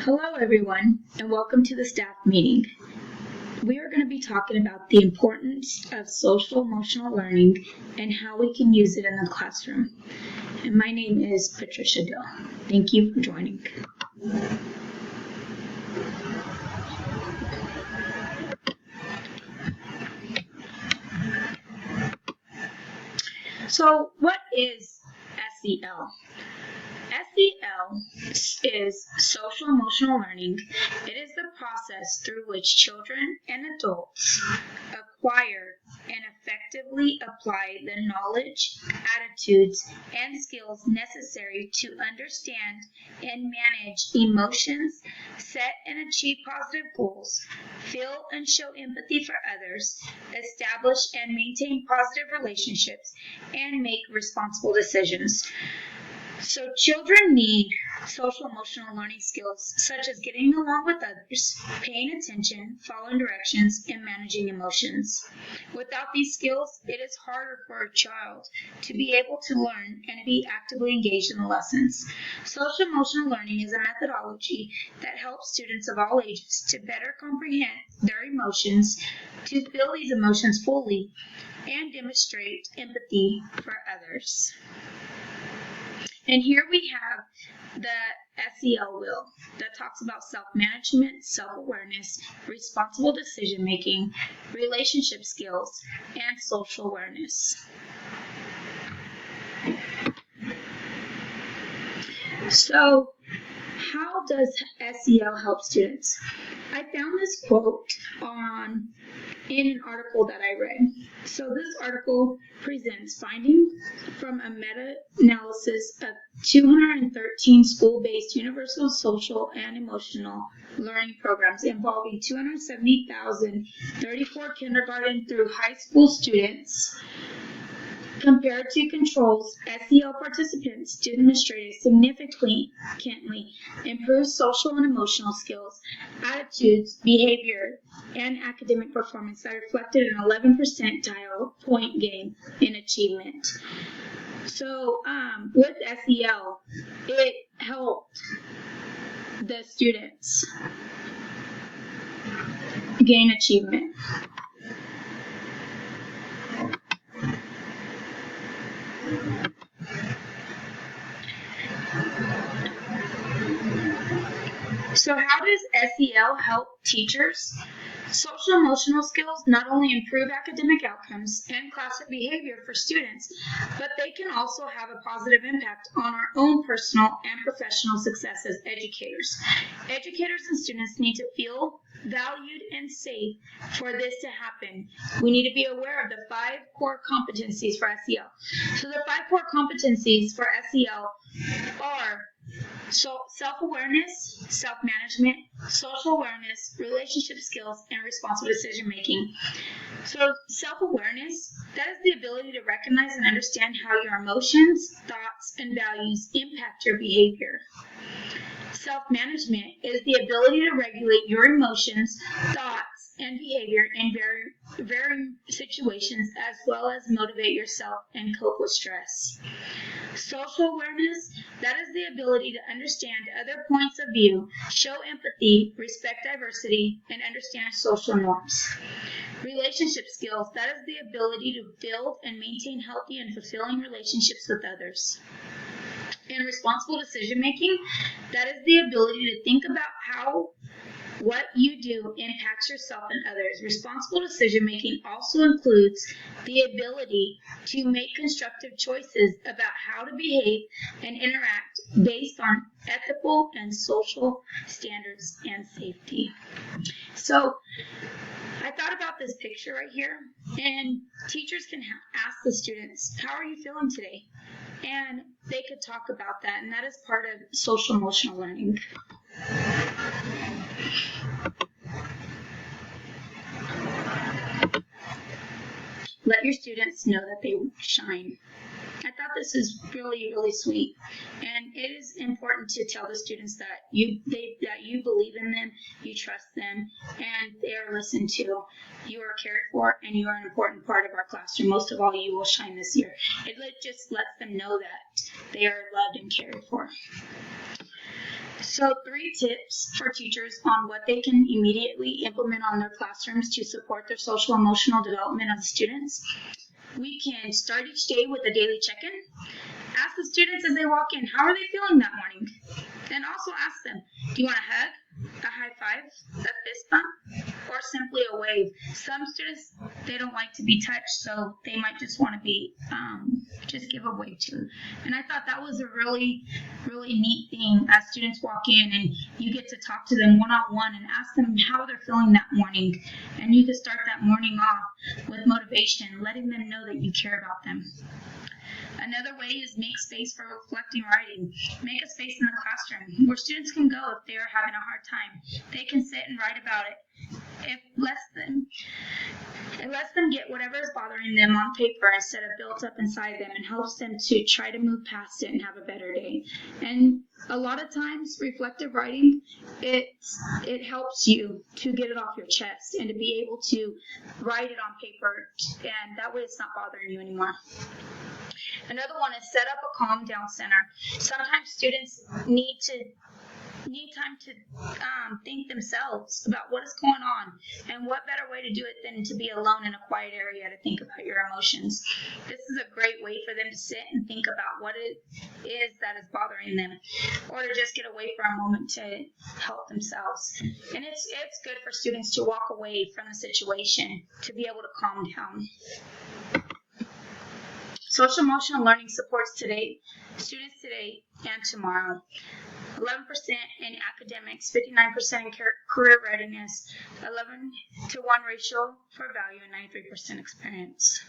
Hello everyone and welcome to the staff meeting. We are going to be talking about the importance of social emotional learning and how we can use it in the classroom. And my name is Patricia Dill. Thank you for joining. So what is SEL? SEL is social emotional learning. It is the process through which children and adults acquire and effectively apply the knowledge, attitudes, and skills necessary to understand and manage emotions, set and achieve positive goals, feel and show empathy for others, establish and maintain positive relationships, and make responsible decisions. So children need social emotional learning skills such as getting along with others, paying attention, following directions, and managing emotions. Without these skills, it is harder for a child to be able to learn and be actively engaged in the lessons. Social emotional learning is a methodology that helps students of all ages to better comprehend their emotions, to feel these emotions fully, and demonstrate empathy for others. And here we have the SEL wheel that talks about self-management, self-awareness, responsible decision-making, relationship skills, and social awareness. So, how does SEL help students? I found this quote in an article that I read. So this article presents findings from a meta-analysis of 213 school-based universal social and emotional learning programs involving 270,034 kindergarten through high school students. Compared to controls, SEL participants demonstrated significantly improved social and emotional skills, attitudes, behavior, and academic performance that reflected an 11 percentile point gain in achievement. So with SEL, it helped the students gain achievement. So how does SEL help teachers? Social emotional skills not only improve academic outcomes and classroom behavior for students, but they can also have a positive impact on our own personal and professional success as educators. Educators and students need to feel valued and safe for this to happen. We need to be aware of the 5 core competencies for SEL. So the 5 core competencies for SEL are self-awareness, self-management, social awareness, relationship skills, and responsible decision-making. So self-awareness, that is the ability to recognize and understand how your emotions, thoughts, and values impact your behavior. Self-management is the ability to regulate your emotions, thoughts, and behavior in varying situations, as well as motivate yourself and cope with stress. Social awareness, that is the ability to understand other points of view, show empathy, respect diversity, and understand social norms. Relationship skills, that is the ability to build and maintain healthy and fulfilling relationships with others. And responsible decision making, that is the ability to think about how what you do impacts yourself and others. Responsible decision making also includes the ability to make constructive choices about how to behave and interact based on ethical and social standards and safety. So I thought about this picture right here, and teachers can ask the students, how are you feeling today? And they could talk about that, and that is part of social emotional learning. Let your students know that they shine. I thought this is really, really sweet, and it is important to tell the students that you believe in them, you trust them, and they are listened to. You are cared for, and you are an important part of our classroom. Most of all, you will shine this year. It just lets them know that they are loved and cared for. So 3 tips for teachers on what they can immediately implement on their classrooms to support their social emotional development of the students. We can start each day with a daily check-in. Ask the students as they walk in, how are they feeling that morning? And also ask them, do you want a hug, a high five, a fist bump, or simply a wave? Some students, they don't like to be touched, so they might just want to be, just give a wave to. And I thought that was a really, really neat thing as students walk in and you get to talk to them one-on-one and ask them how they're feeling that morning. And you can start that morning off with motivation, letting them know that you care about them. Another way is make space for reflecting writing. Make a space in the classroom where students can go if they are having a hard time. They can sit and write about it. It lets them get whatever is bothering them on paper instead of built up inside them, and helps them to try to move past it and have a better day. And a lot of times, reflective writing, it helps you to get it off your chest and to be able to write it on paper, and that way it's not bothering you anymore. Another one is set up a calm down center. Sometimes students need time to think themselves about what is going on, and what better way to do it than to be alone in a quiet area to think about your emotions. This is a great way for them to sit and think about what it is that is bothering them, or to just get away for a moment to help themselves. And it's good for students to walk away from the situation to be able to calm down. Social emotional learning supports students today and tomorrow. 11% in academics, 59% in career readiness, 11-to-1 ratio for value, and 93% experience.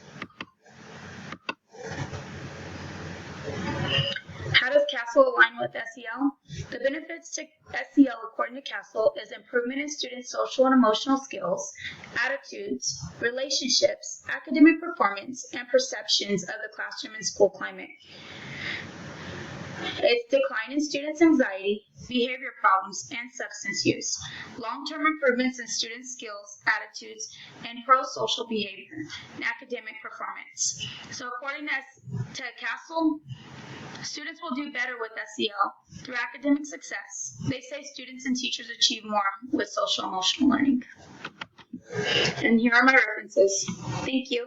How does CASEL align with SEL? The benefits to SEL, according to CASEL, is improvement in students' social and emotional skills, attitudes, relationships, academic performance, and perceptions of the classroom and school climate. It's decline in students' anxiety, behavior problems, and substance use. Long-term improvements in students' skills, attitudes, and pro-social behavior and academic performance. So according to CASEL, students will do better with SEL through academic success. They say students and teachers achieve more with social emotional learning. And here are my references. Thank you.